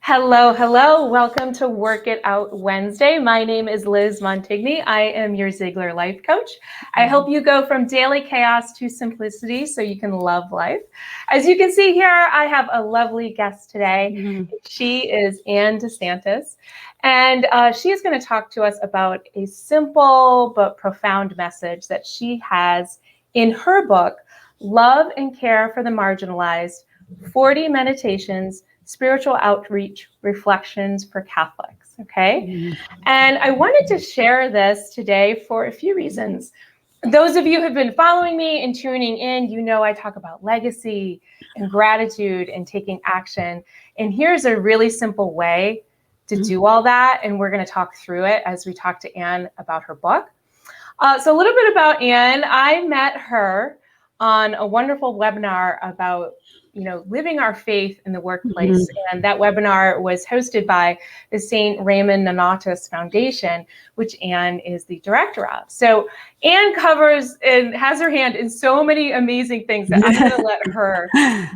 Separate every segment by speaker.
Speaker 1: Hello, hello. Welcome to Work It Out Wednesday. My name is Liz Montigny. I am your Ziegler life coach. I help you go from daily chaos to simplicity so you can love life. As you can see here, I have a lovely guest today. She is DeSantis, and she is going to talk to us about a simple but profound message that she has in her book, Love and Care for the Marginalized, 40 Meditations, Spiritual Outreach Reflections for Catholics, okay? And I wanted to share this today for a few reasons. Those of you who have been following me and tuning in, you know I talk about legacy and gratitude and taking action. And here's a really simple way to do all that. And we're going to talk through it as we talk to Anne about her book. So a little bit about Anne. I met her on a wonderful webinar about living our faith in the workplace. And that webinar was hosted by the St. Raymond Nonatus Foundation, which Anne is the director of. So Anne covers and has her hand in so many amazing things that I'm going to let her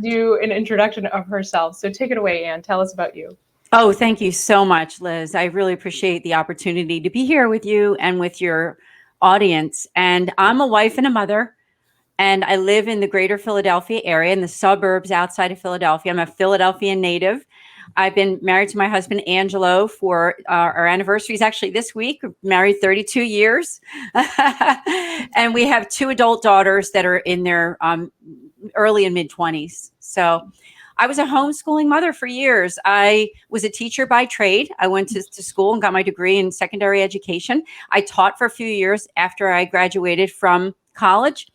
Speaker 1: do an introduction of herself. So take it away, Anne. Tell us about you.
Speaker 2: Oh, thank you so much, Liz. I really appreciate the opportunity to be here with you and with your audience. And I'm a wife and a mother. And I live in the greater Philadelphia area, in the suburbs outside of Philadelphia. I'm a Philadelphia native. I've been married to my husband, Angelo, for our anniversary is actually this week. We're married 32 years. And we have two adult daughters that are in their early and mid-20s. So I was a homeschooling mother for years. I was a teacher by trade. I went to school and got my degree in secondary education. I taught for a few years after I graduated from college.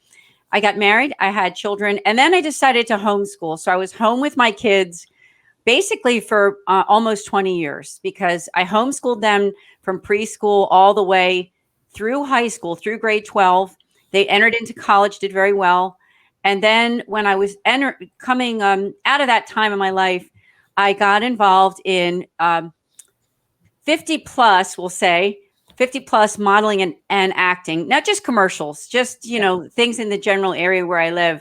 Speaker 2: I got married, I had children, and then I decided to homeschool. So I was home with my kids basically for almost 20 years because I homeschooled them from preschool all the way through high school, through grade 12. They entered into college, did very well. And then when I was coming out of that time in my life, I got involved in 50 plus, we'll say, 50 plus modeling and acting, not just commercials, just, things in the general area where I live.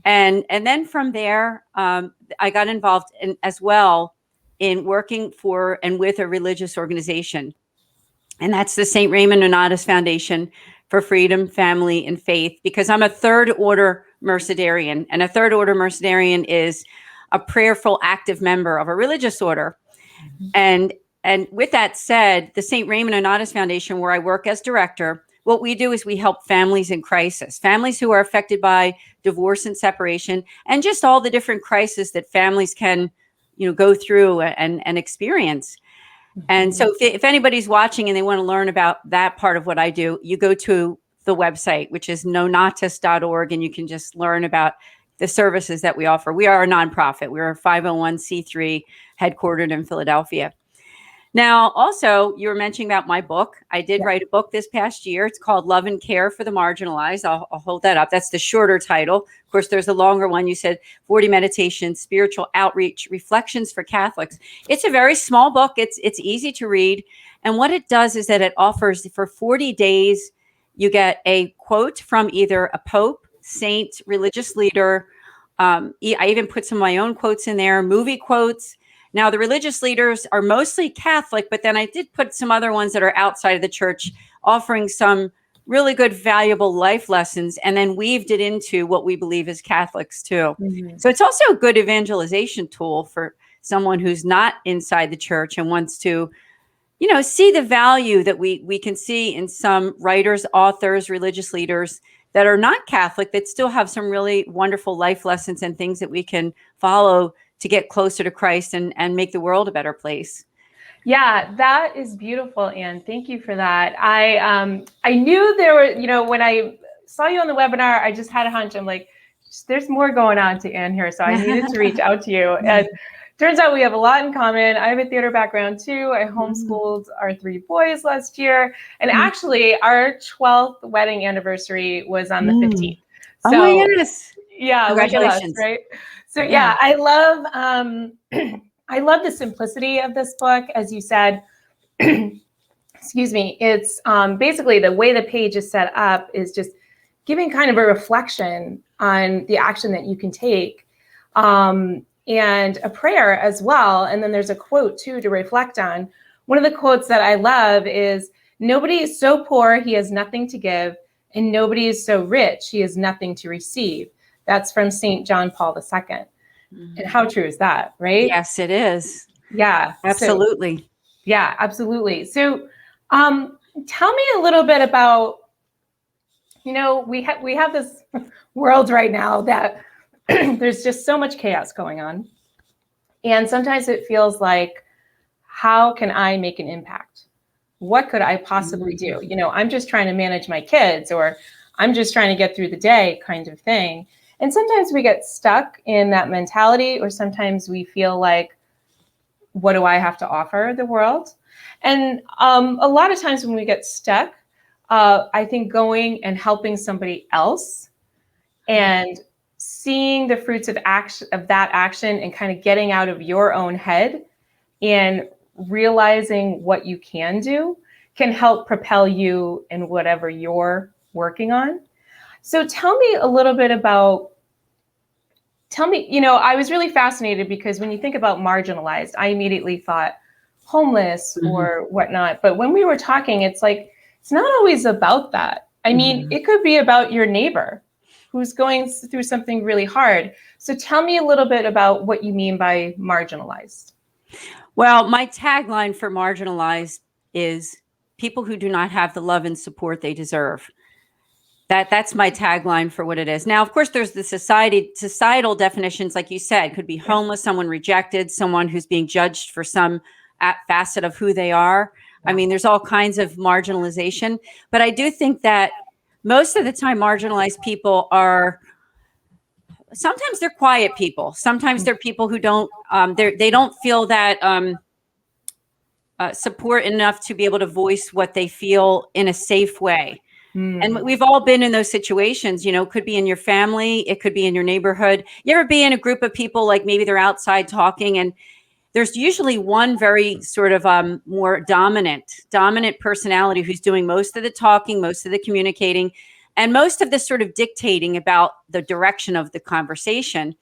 Speaker 2: And then from there, I got involved as well in working for and with a religious organization. And that's the St. Raymond Nonatus Foundation for Freedom, Family, and Faith, because I'm a third order Mercedarian. And a third order Mercedarian is a prayerful, active member of a religious order. And with that said, the St. Raymond Nonatus Foundation, where I work as director, what we do is we help families in crisis, families who are affected by divorce and separation, and just all the different crises that families can, go through and experience. And so if anybody's watching and they want to learn about that part of what I do, you go to the website, which is nonatus.org, and you can just learn about the services that we offer. We are a nonprofit. We're a 501c3 headquartered in Philadelphia. Now, also, you were mentioning about my book. I did write a book this past year. It's called Love and Care for the Marginalized. I'll hold that up. That's the shorter title. Of course, there's a longer one. You said 40 Meditations, Spiritual Outreach, Reflections for Catholics. It's a very small book. It's easy to read. And what it does is that it offers for 40 days, you get a quote from either a pope, saint, religious leader. I even put some of my own quotes in there, movie quotes. Now, the religious leaders are mostly Catholic, but then I did put some other ones that are outside of the church, offering some really good, valuable life lessons, and then weaved it into what we believe as Catholics, too. So it's also a good evangelization tool for someone who's not inside the church and wants to, see the value that we can see in some writers, authors, religious leaders that are not Catholic, that still have some really wonderful life lessons and things that we can follow to get closer to Christ and make the world a better place.
Speaker 1: Yeah, that is beautiful, Anne. Thank you for that. I knew there were, when I saw you on the webinar, I just had a hunch. I'm like, there's more going on to Anne here. So I needed to reach out to you. And turns out we have a lot in common. I have a theater background too. I homeschooled our 3 boys last year. And actually our 12th wedding anniversary was on the 15th.
Speaker 2: So, oh my goodness.
Speaker 1: Yeah,
Speaker 2: congratulations.
Speaker 1: Like us, right? So yeah, I love I love the simplicity of this book, as you said. Excuse me. It's basically the way the page is set up is just giving kind of a reflection on the action that you can take and a prayer as well. And then there's a quote too to reflect on. One of the quotes that I love is, "Nobody is so poor he has nothing to give, and nobody is so rich he has nothing to receive." That's from St. John Paul II. And how true is that, right?
Speaker 2: Yes, it is.
Speaker 1: Yeah.
Speaker 2: Absolutely.
Speaker 1: Yeah, absolutely. So tell me a little bit about, we have this world right now that there's just so much chaos going on. And sometimes it feels like, how can I make an impact? What could I possibly do? I'm just trying to manage my kids, or I'm just trying to get through the day kind of thing. And sometimes we get stuck in that mentality, or sometimes we feel like, what do I have to offer the world? And a lot of times when we get stuck, I think going and helping somebody else and seeing the fruits of that action and kind of getting out of your own head and realizing what you can do can help propel you in whatever you're working on. So tell me a little bit about, I was really fascinated because when you think about marginalized, I immediately thought homeless or whatnot. But when we were talking, it's like, it's not always about that. I mean, it could be about your neighbor who's going through something really hard. So tell me a little bit about what you mean by marginalized.
Speaker 2: Well, my tagline for marginalized is people who do not have the love and support they deserve. That's my tagline for what it is. Now, of course, there's the societal definitions, like you said, could be homeless, someone rejected, someone who's being judged for some facet of who they are. I mean, there's all kinds of marginalization, but I do think that most of the time marginalized people are, sometimes they're quiet people. Sometimes they're people who don't, they don't feel that support enough to be able to voice what they feel in a safe way. And we've all been in those situations, it could be in your family, it could be in your neighborhood. You ever be in a group of people, like maybe they're outside talking, and there's usually one very sort of more dominant personality who's doing most of the talking, most of the communicating, and most of the sort of dictating about the direction of the conversation.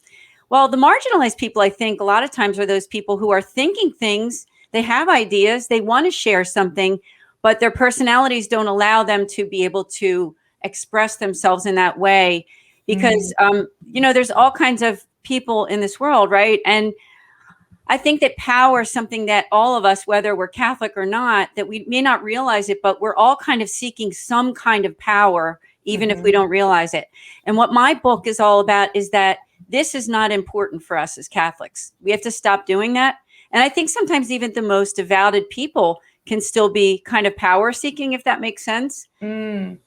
Speaker 2: Well, the marginalized people, I think, a lot of times are those people who are thinking things, they have ideas, they want to share something, but their personalities don't allow them to be able to express themselves in that way because, there's all kinds of people in this world, right? And I think that power is something that all of us, whether we're Catholic or not, that we may not realize it, but we're all kind of seeking some kind of power, even if we don't realize it. And what my book is all about is that this is not important for us as Catholics. We have to stop doing that. And I think sometimes even the most devoted people can still be kind of power seeking, if that makes sense. We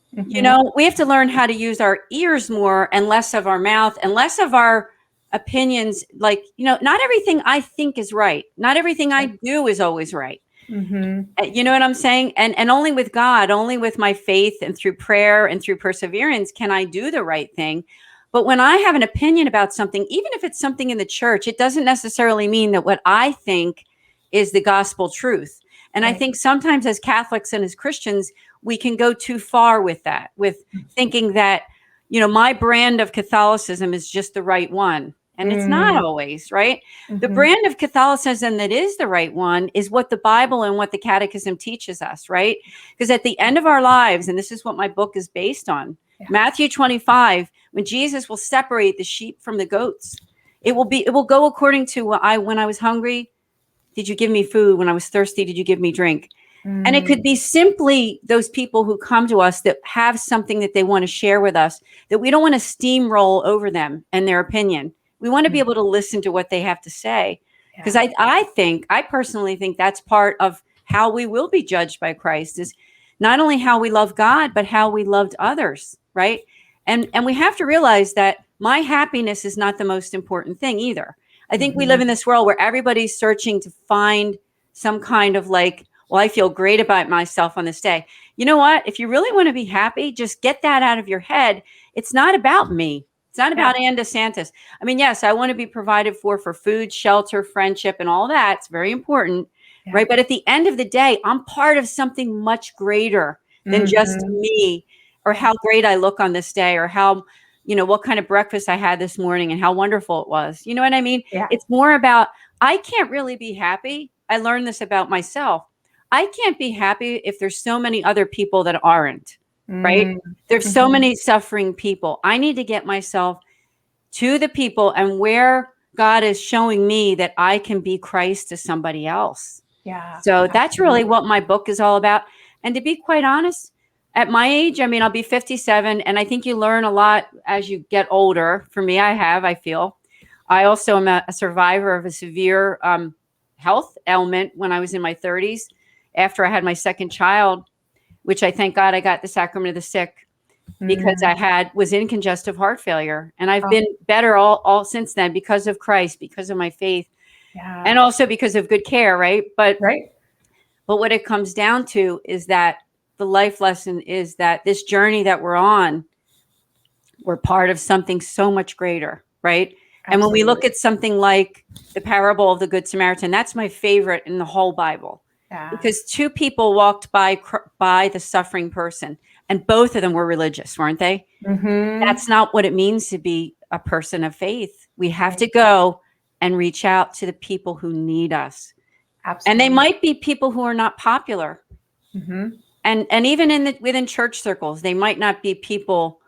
Speaker 2: have to learn how to use our ears more and less of our mouth and less of our opinions. Like, not everything I think is right. Not everything I do is always right. You know what I'm saying? And only with God, only with my faith and through prayer and through perseverance can I do the right thing. But when I have an opinion about something, even if it's something in the church, it doesn't necessarily mean that what I think is the gospel truth. And I think sometimes as Catholics and as Christians, we can go too far with that, with thinking that, my brand of Catholicism is just the right one. And it's not always, right? The brand of Catholicism that is the right one is what the Bible and what the Catechism teaches us, right? Because at the end of our lives, and this is what my book is based on, Matthew 25, when Jesus will separate the sheep from the goats, it will go according to when I was hungry, did you give me food? When I was thirsty, did you give me drink? And it could be simply those people who come to us that have something that they want to share with us, that we don't want to steamroll over them and their opinion. We want to be able to listen to what they have to say. Because I personally think that's part of how we will be judged by Christ, is not only how we love God, but how we loved others, right? And we have to realize that my happiness is not the most important thing either. I think we live in this world where everybody's searching to find some kind of like, well, I feel great about myself on this day. You know what? If you really want to be happy, just get that out of your head. It's not about me. It's not about Ann DeSantis. I mean, yes, I want to be provided for food, shelter, friendship, and all that. It's very important, right? But at the end of the day, I'm part of something much greater than just me, or how great I look on this day, or how what kind of breakfast I had this morning and how wonderful it was. You know what I mean?
Speaker 1: Yeah.
Speaker 2: It's more about, I can't really be happy. I learned this about myself. I can't be happy if there's so many other people that aren't, right? There's so many suffering people. I need to get myself to the people and where God is showing me that I can be Christ to somebody else.
Speaker 1: Yeah.
Speaker 2: So that's really what my book is all about. And to be quite honest, at my age, I mean, I'll be 57, and I think you learn a lot as you get older. For me, I feel. I also am a survivor of a severe health ailment when I was in my 30s after I had my second child, which I thank God I got the sacrament of the sick because I was in congestive heart failure. And I've been better all since then because of Christ, because of my faith, and also because of good care, right? But what it comes down to is that the life lesson is that this journey that we're on, we're part of something so much greater, right? Absolutely. And when we look at something like the parable of the Good Samaritan, that's my favorite in the whole Bible. Because two people walked by the suffering person, and both of them were religious, weren't they? That's not what it means to be a person of faith. We have to go and reach out to the people who need us. Absolutely. And they might be people who are not popular. And even within church circles, they might not be people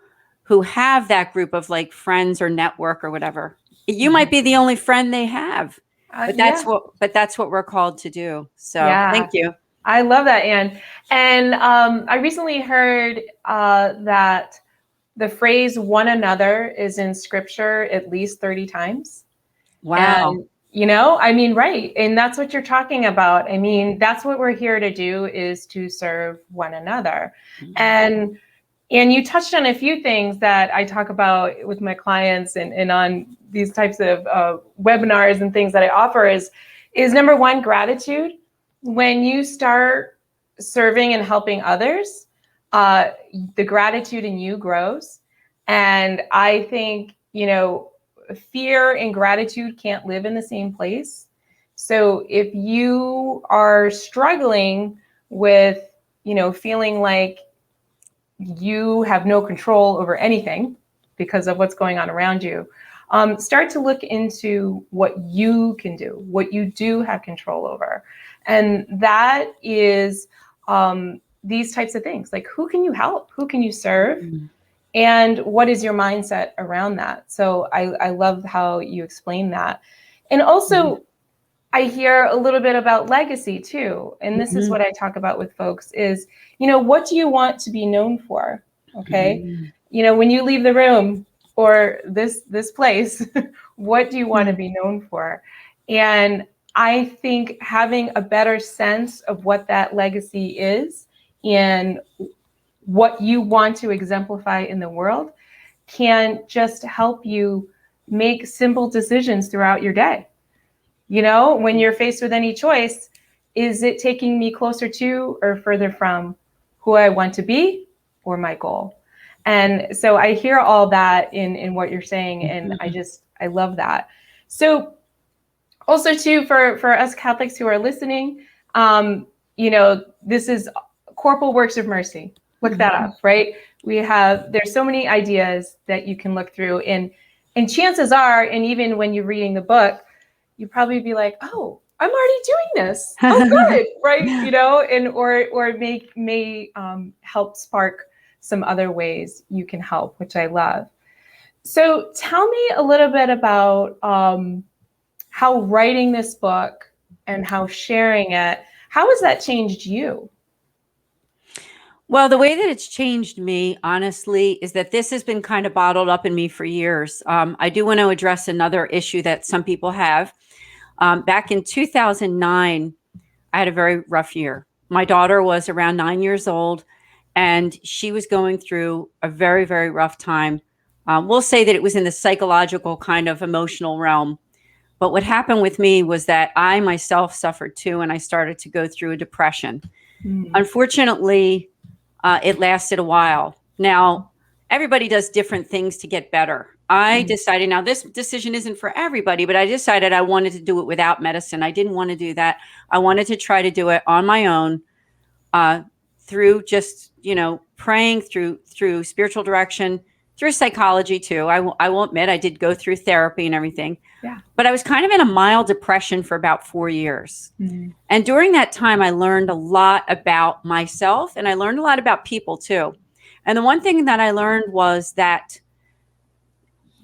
Speaker 2: who have that group of like friends or network or whatever. You might be the only friend they have. But that's what we're called to do. So thank you.
Speaker 1: I love that, Anne. And I recently heard that the phrase "one another" is in Scripture at least 30 times.
Speaker 2: Wow.
Speaker 1: And, I mean, right. And that's what you're talking about. I mean, that's what we're here to do, is to serve one another. And you touched on a few things that I talk about with my clients and on these types of webinars and things that I offer is number one, gratitude. When you start serving and helping others, the gratitude in you grows. And I think, fear and gratitude can't live in the same place. So if you are struggling with, feeling like you have no control over anything because of what's going on around you, start to look into what you can do, what you do have control over. And that is these types of things, like who can you help? Who can you serve? And what is your mindset around that? So I love how you explain that. And also, I hear a little bit about legacy too. And this is what I talk about with folks is, what do you want to be known for? Okay. When you leave the room or this place, what do you want to be known for? And I think having a better sense of what that legacy is and what you want to exemplify in the world can just help you make simple decisions throughout your day. When you're faced with any choice, is it taking me closer to or further from who I want to be or my goal? And so I hear all that in what you're saying, and I love that. So also too, for us Catholics who are listening, this is corporal works of mercy. Look that up, right? There's so many ideas that you can look through, and chances are, and even when you're reading the book, you probably be like, oh, I'm already doing this. Oh, good, right? And or may help spark some other ways you can help, which I love. So tell me a little bit about how writing this book and how sharing it, how has that changed you?
Speaker 2: Well, the way that it's changed me, honestly, is that this has been kind of bottled up in me for years. I do want to address another issue that some people have. Back in 2009, I had a very rough year. My daughter was around 9 years old, and she was going through a very, very rough time. We'll say that it was in the psychological kind of emotional realm. But what happened with me was that I myself suffered too, and I started to go through a depression. Unfortunately, it lasted a while. Now, everybody does different things to get better. I decided, now this decision isn't for everybody, but I decided I wanted to do it without medicine. I didn't want to do that. I wanted to try to do it on my own through just, praying, through spiritual direction, through psychology too. I will admit I did go through therapy and everything.
Speaker 1: Yeah.
Speaker 2: But I was kind of in a mild depression for about 4 years. And during that time, I learned a lot about myself, and I learned a lot about people too. And the one thing that I learned was that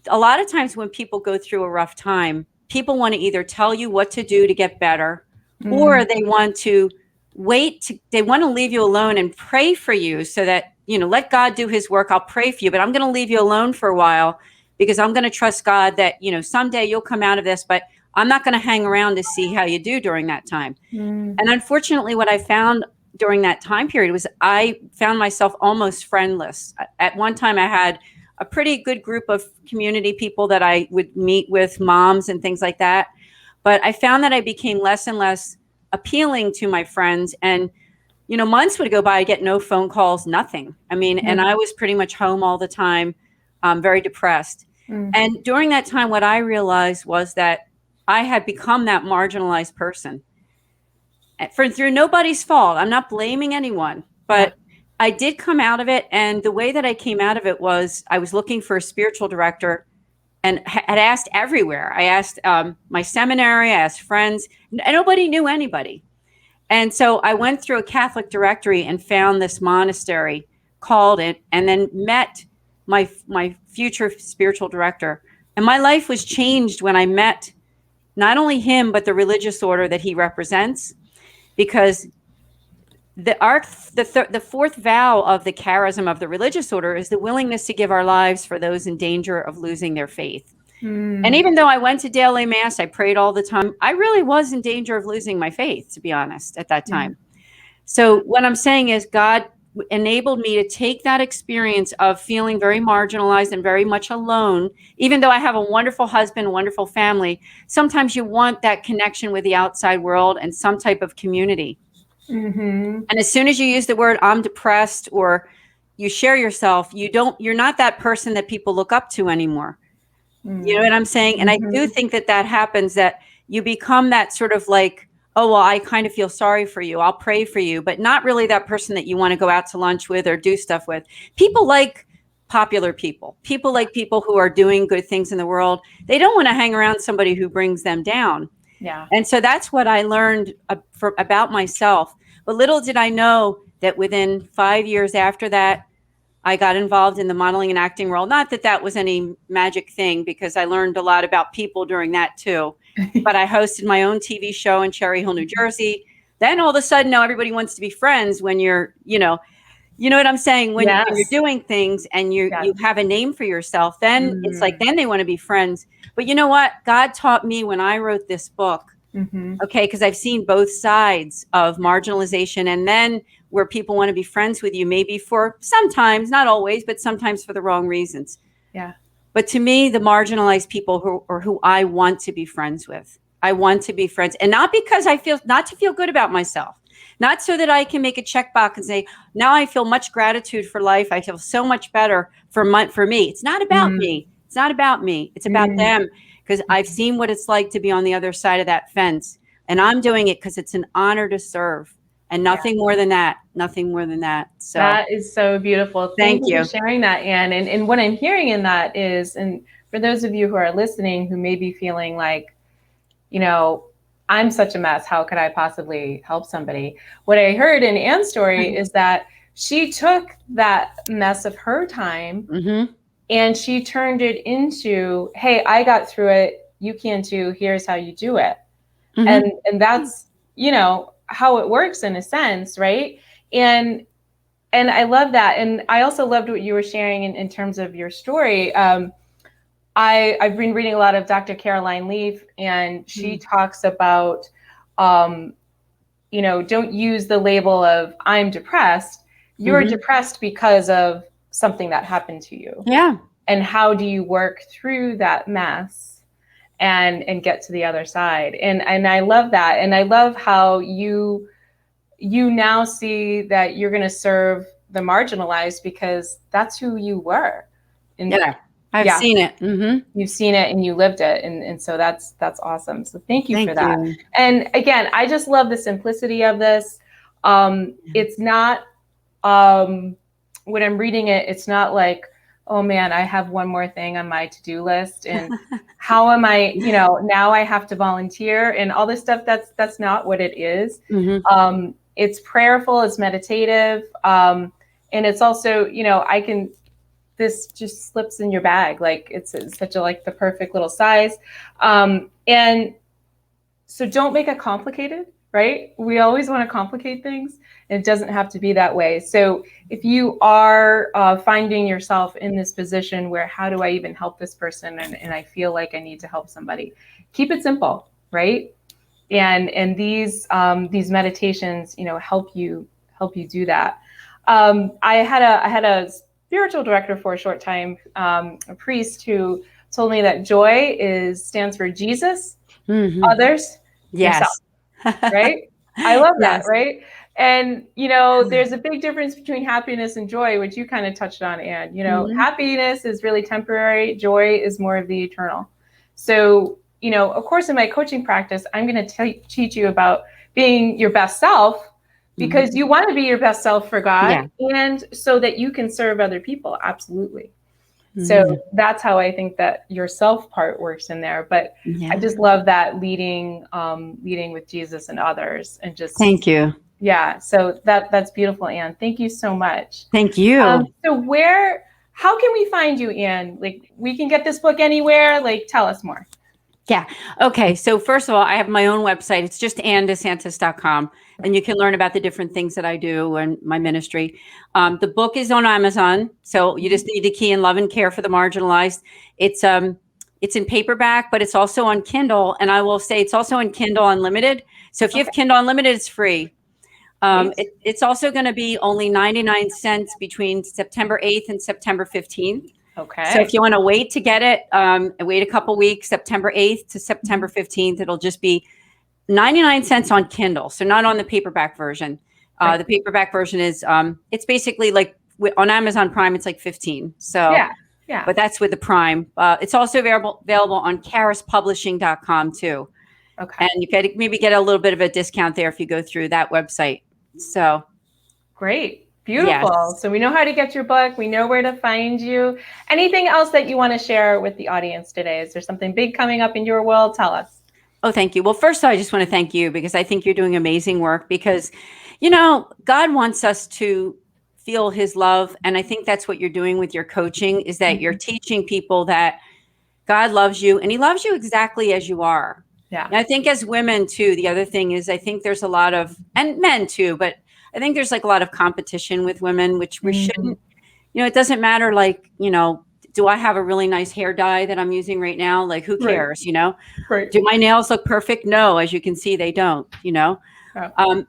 Speaker 2: a lot of times when people go through a rough time, people want to either tell you what to do to get better, or they want to they want to leave you alone and pray for you so that, let God do his work. I'll pray for you, but I'm going to leave you alone for a while because I'm going to trust God that, someday you'll come out of this, but I'm not going to hang around to see how you do during that time. And unfortunately, what I found during that time period was I found myself almost friendless. At one time, I had a pretty good group of community people that I would meet with, moms and things like that. But I found that I became less and less appealing to my friends. And, months would go by, I get no phone calls, nothing. I mean, and I was pretty much home all the time, very depressed. And during that time, what I realized was that I had become that marginalized person. Through nobody's fault. I'm not blaming anyone, but I did come out of it. And the way that I came out of it was I was looking for a spiritual director and had asked everywhere. I asked my seminary, I asked friends, nobody knew anybody. And so I went through a Catholic directory and found this monastery, called it, and then met my future spiritual director. And my life was changed when I met not only him, but the religious order that he represents, because the fourth vow of the charism of the religious order is the willingness to give our lives for those in danger of losing their faith. And even though I went to daily mass, I prayed all the time, I really was in danger of losing my faith, to be honest, at that time. So what I'm saying is God enabled me to take that experience of feeling very marginalized and very much alone. Even though I have a wonderful husband, wonderful family, sometimes you want that connection with the outside world and some type of community. And as soon as you use the word I'm depressed or you share yourself, you're not that person that people look up to anymore. You know what I'm saying? And I do think that happens, that you become that sort of like, oh, well, I kind of feel sorry for you. I'll pray for you, but not really that person that you want to go out to lunch with or do stuff with. People like popular people. People like people who are doing good things in the world. They don't want to hang around somebody who brings them down. And so that's what I learned about myself. But little did I know that within 5 years after that, I got involved in the modeling and acting world. Not that that was any magic thing, because I learned a lot about people during that too. But I hosted my own TV show in Cherry Hill, New Jersey. Then all of a sudden, now everybody wants to be friends when you're, you know what I'm saying? When you're doing things and you have a name for yourself, then it's like, then they want to be friends. But you know what? God taught me when I wrote this book, okay, because I've seen both sides of marginalization, and then where people want to be friends with you, maybe for sometimes, not always, but sometimes for the wrong reasons. But to me, the marginalized people who I want to be friends with, I want to be friends. And not because not to feel good about myself, not so that I can make a checkbox and say, now I feel much gratitude for life. I feel so much better for me. It's not about me. It's not about me. It's about them, because I've seen what it's like to be on the other side of that fence. And I'm doing it because it's an honor to serve. And nothing more than that. Nothing more than that. So
Speaker 1: that is so beautiful. Thank you for sharing that, Anne. And what I'm hearing in that is, and for those of you who are listening who may be feeling like, I'm such a mess, how could I possibly help somebody? What I heard in Anne's story is that she took that mess of her time and she turned it into, hey, I got through it. You can too. Here's how you do it. And that's, how it works in a sense, right? And I love that. And I also loved what you were sharing in terms of your story. I've been reading a lot of Dr. Caroline Leaf, and she talks about, don't use the label of I'm depressed. You're depressed because of something that happened to you. And how do you work through that mess and get to the other side? And I love that. And I love how you now see that you're going to serve the marginalized, because that's who you were. And
Speaker 2: I've seen it.
Speaker 1: You've seen it and you lived it. And so that's awesome. So thank you for that. And again, I just love the simplicity of this. It's not, when I'm reading it, it's not like, oh man, I have one more thing on my to-do list, and how am I, now I have to volunteer and all this stuff. That's not what it is. It's prayerful, it's meditative, and it's also, this just slips in your bag. Like it's such a, like the perfect little size. And so don't make it complicated, right? We always want to complicate things. It doesn't have to be that way. So if you are finding yourself in this position where, how do I even help this person? And I feel like I need to help somebody, keep it simple, right? And these meditations, help you do that. I had a spiritual director for a short time, a priest, who told me that joy stands for Jesus, others, yourself, right? I love that, right? And, there's a big difference between happiness and joy, which you kind of touched on, Anne. Happiness is really temporary. Joy is more of the eternal. So, of course, in my coaching practice, I'm going to teach you about being your best self, because you want to be your best self for God, and so that you can serve other people. Absolutely. So that's how I think that your self part works in there. But I just love that leading with Jesus and others, and just
Speaker 2: thank you.
Speaker 1: Yeah. So that's beautiful, Anne. Thank you so much.
Speaker 2: Thank you.
Speaker 1: So how can we find you, Anne? Like, we can get this book anywhere. Like, tell us more.
Speaker 2: Yeah. Okay. So first of all, I have my own website. It's just andesantis.com. And you can learn about the different things that I do and my ministry. The book is on Amazon. So you just need to key in Love and Care for the Marginalized. It's in paperback, but it's also on Kindle. And I will say it's also in Kindle Unlimited. So if you have Kindle Unlimited, it's free. It's also going to be only 99 cents between September 8th and September 15th.
Speaker 1: Okay.
Speaker 2: So if you want to wait to get it, wait a couple weeks, September 8th to September 15th, it'll just be 99 cents on Kindle. So not on the paperback version. The paperback version is, it's basically like on Amazon Prime, it's like 15. So,
Speaker 1: yeah.
Speaker 2: But that's with the Prime. It's also available on charispublishing.com too.
Speaker 1: Okay.
Speaker 2: And you could maybe get a little bit of a discount there if you go through that website. So
Speaker 1: great. Beautiful.
Speaker 2: Yes.
Speaker 1: So we know how to get your book. We know where to find you. Anything else that you want to share with the audience today? Is there something big coming up in your world? Tell us.
Speaker 2: Oh, thank you. Well, first, I just want to thank you, because I think you're doing amazing work, because, God wants us to feel his love. And I think that's what you're doing with your coaching, is that you're teaching people that God loves you, and he loves you exactly as you are.
Speaker 1: Yeah.
Speaker 2: And I think as women too, the other thing is, I think there's a lot of, and men too, but I think there's like a lot of competition with women, which we shouldn't, it doesn't matter. Like, do I have a really nice hair dye that I'm using right now? Like, who cares,
Speaker 1: Right.
Speaker 2: Do my nails look perfect? No, as you can see, they don't,
Speaker 1: Yeah.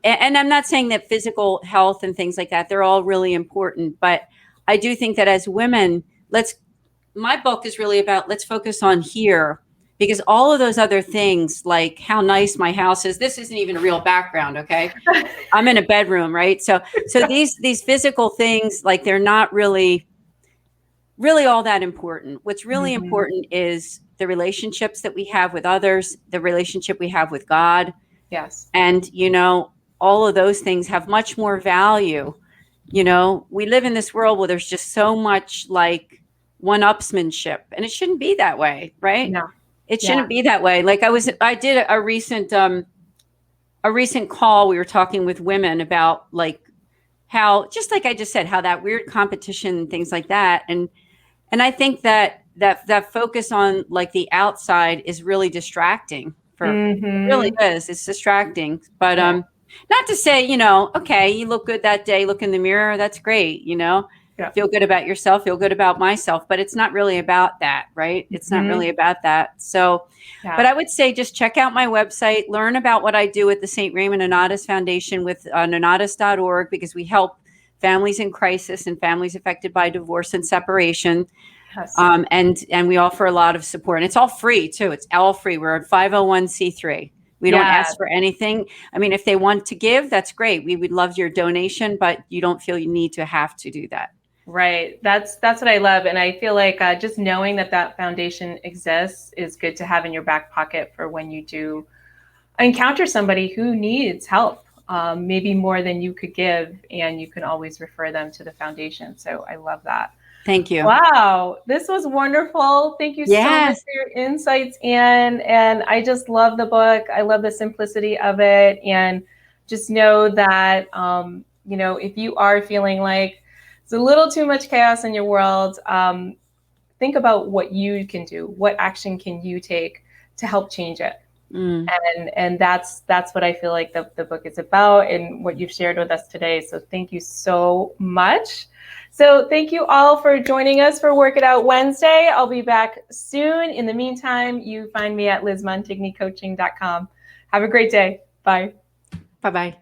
Speaker 2: And I'm not saying that physical health and things like that, they're all really important, but I do think that as women, my book is really about, let's focus on here, because all of those other things, like how nice my house is, this isn't even a real background. Okay. I'm in a bedroom, right? So these physical things, like, they're not really all that important. What's really important is the relationships that we have with others, the relationship we have with God.
Speaker 1: Yes.
Speaker 2: And, all of those things have much more value. We live in this world where there's just so much like one-upsmanship, and it shouldn't be that way, right?
Speaker 1: No.
Speaker 2: It shouldn't be that way. Like I did a recent call. We were talking with women about like how, just like I just said, how that weird competition and things like that. And I think that focus on like the outside is really distracting it really is. It's distracting, but, not to say, okay, you look good that day, look in the mirror. That's great. Feel good about yourself, feel good about myself, but it's not really about that, right? It's not really about that. So, but I would say just check out my website, learn about what I do at the St. Raymond Nonatus Foundation with nonatus.org, because we help families in crisis and families affected by divorce and separation.
Speaker 1: Yes.
Speaker 2: And we offer a lot of support, and it's all free too. It's all free. We're a 501c3. We don't ask for anything. I mean, if they want to give, that's great. We would love your donation, but you don't feel you need to have to do that.
Speaker 1: Right. That's what I love. And I feel like just knowing that foundation exists is good to have in your back pocket for when you do encounter somebody who needs help, maybe more than you could give, and you can always refer them to the foundation. So I love that.
Speaker 2: Thank you.
Speaker 1: Wow, this was wonderful. Thank you so much
Speaker 2: Yes.
Speaker 1: for your insights, Anne. And I just love the book. I love the simplicity of it. And just know that, if you are feeling like it's a little too much chaos in your world, think about what you can do. What action can you take to help change it?
Speaker 2: Mm.
Speaker 1: And that's what I feel like the book is about and what you've shared with us today. So thank you so much. So thank you all for joining us for Work It Out Wednesday. I'll be back soon. In the meantime, you find me at lizmontignycoaching.com. Have a great day. Bye.
Speaker 2: Bye-bye.